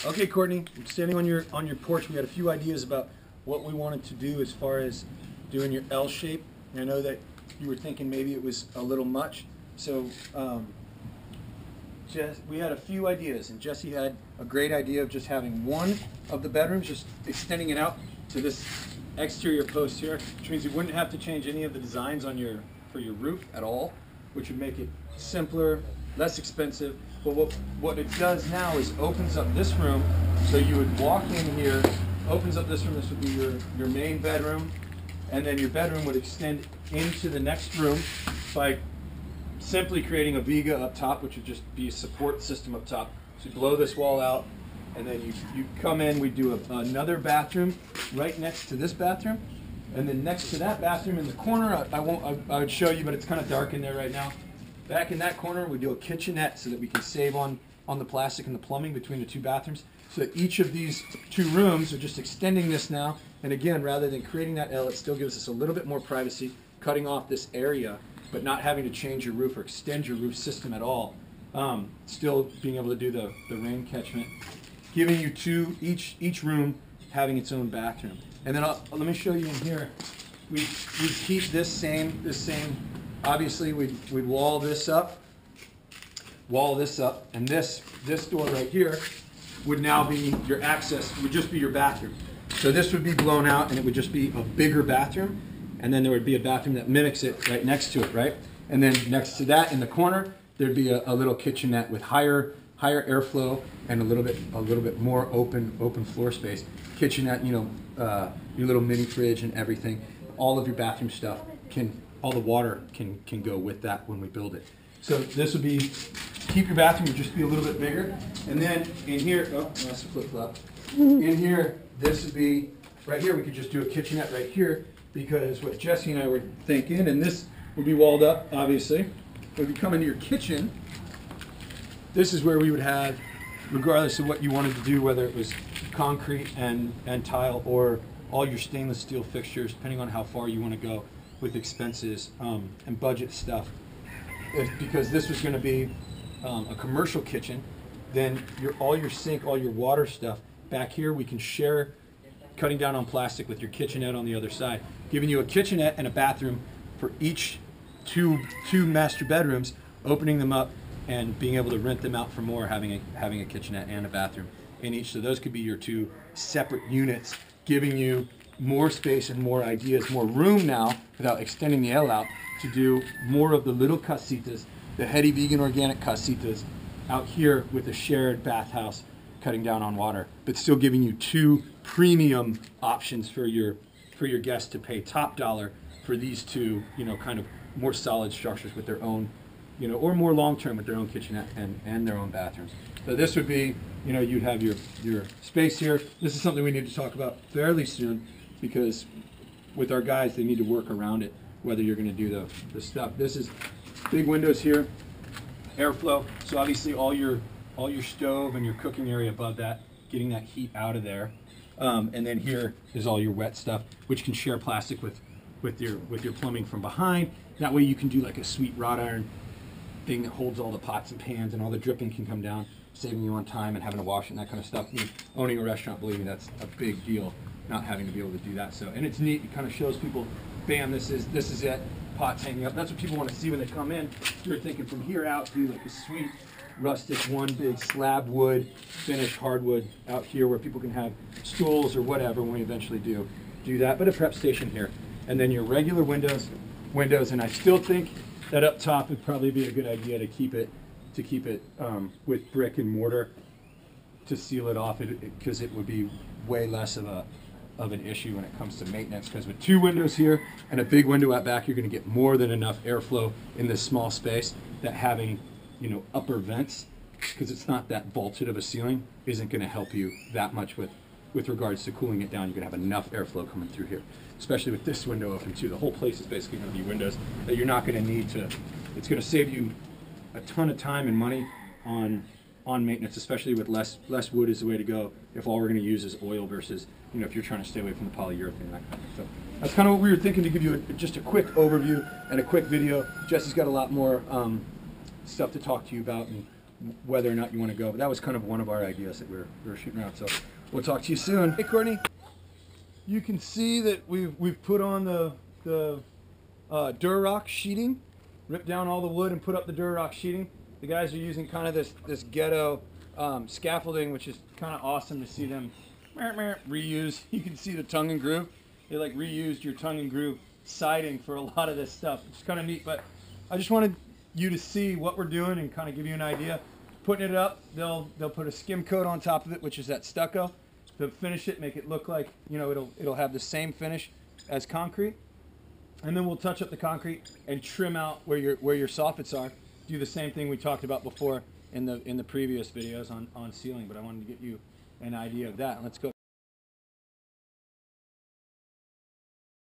Okay, Courtney, I'm standing on your porch. We had a few ideas about what we wanted to do as far as doing your L shape. I know that you were thinking maybe it was a little much, so we had a few ideas, and Jesse had a great idea of just having one of the bedrooms, just extending it out to this exterior post here, which means you wouldn't have to change any of the designs on for your roof at all, which would make it simpler, less expensive. But what it does now is opens up this room, so you would walk in here, opens up this room. This would be your main bedroom, and then your bedroom would extend into the next room by simply creating a viga up top, which would just be a support system up top. So you blow this wall out, and then you come in. We do another bathroom right next to this bathroom, and then next to that bathroom in the corner, I would show you, but it's kind of dark in there right now. Back in that corner, we do a kitchenette so that we can save on the plastic and the plumbing between the two bathrooms. So that each of these two rooms are just extending this now. And again, rather than creating that L, it still gives us a little bit more privacy, cutting off this area, but not having to change your roof or extend your roof system at all. Still being able to do the rain catchment, giving you each room having its own bathroom. And then let me show you in here. We keep this same. Obviously, we'd wall this up, and this door right here would now be your access, would just be your bathroom. So this would be blown out, and it would just be a bigger bathroom, and then there would be a bathroom that mimics it right next to it, right? And then next to that, in the corner, there'd be a little kitchenette with higher airflow and a little bit more open floor space. Kitchenette, your little mini fridge and everything. All of your bathroom stuff all the water can go with that when we build it. So this would be, keep your bathroom would just be a little bit bigger. And then in here, that's a flip-flop. In here, this would be, right here, we could just do a kitchenette right here, because what Jesse and I were thinking, and this would be walled up, obviously. When you come into your kitchen, this is where we would have, regardless of what you wanted to do, whether it was concrete and tile or all your stainless steel fixtures, depending on how far you want to go with expenses and budget stuff. Because this was going to be a commercial kitchen, then all your sink, all your water stuff back here, we can share, cutting down on plastic with your kitchenette on the other side, giving you a kitchenette and a bathroom for each two master bedrooms, opening them up and being able to rent them out for more, having a kitchenette and a bathroom in each. So those could be your two separate units, giving you more space and more ideas, more room now, without extending the L out, to do more of the little casitas, the heady vegan organic casitas, out here with a shared bathhouse, cutting down on water, but still giving you two premium options for your guests to pay top dollar for these two, kind of more solid structures with their own, or more long-term with their own kitchenette and their own bathrooms. So this would be, you'd have your space here. This is something we need to talk about fairly soon, because with our guys, they need to work around it, whether you're going to do the stuff. This is big windows here, airflow. So obviously all your stove and your cooking area above that, getting that heat out of there. And then here is all your wet stuff, which can share plastic with your plumbing from behind. That way you can do like a sweet wrought iron thing that holds all the pots and pans, and all the dripping can come down, saving you on time and having to wash it and that kind of stuff. Owning a restaurant, believe me, that's a big deal, not having to be able to do that. So, and it's neat. It kind of shows people, bam, this is it. Pots hanging up. That's what people want to see when they come in. You're thinking from here out, do like a sweet rustic, one big slab wood, finished hardwood out here, where people can have stools or whatever when we eventually do that. But a prep station here, and then your regular windows, and I still think that up top would probably be a good idea to keep it with brick and mortar to seal it off, because it would be way less of an issue when it comes to maintenance, because with two windows here and a big window out back, you're going to get more than enough airflow in this small space, that having upper vents, because it's not that vaulted of a ceiling, isn't going to help you that much with regards to cooling it down. You're going to have enough airflow coming through here, especially with this window open too. The whole place is basically going to be windows that you're not going to need to. It's going to save you a ton of time and money on maintenance, especially with less wood is the way to go if all we're going to use is oil versus, if you're trying to stay away from the polyurethane, that kind of thing. So that's kind of what we were thinking, to give you just a quick overview and a quick video. Jesse's got a lot more stuff to talk to you about, and whether or not you want to go. But that was kind of one of our ideas that we were shooting around. So we'll talk to you soon. Hey, Courtney, you can see that we've put on the Durarock sheeting, ripped down all the wood and put up the Durarock sheeting. The guys are using kind of this ghetto scaffolding, which is kind of awesome to see them reuse. You can see the tongue and groove. They like reused your tongue and groove siding for a lot of this stuff. It's kind of neat, but I just wanted you to see what we're doing and kind of give you an idea. Putting it up, they'll put a skim coat on top of it, which is that stucco. They'll finish it, make it look like, you know, it'll have the same finish as concrete. And then we'll touch up the concrete and trim out where your soffits are. Do the same thing we talked about before in the previous videos on sealing, but I wanted to get you an idea of that. Let's go.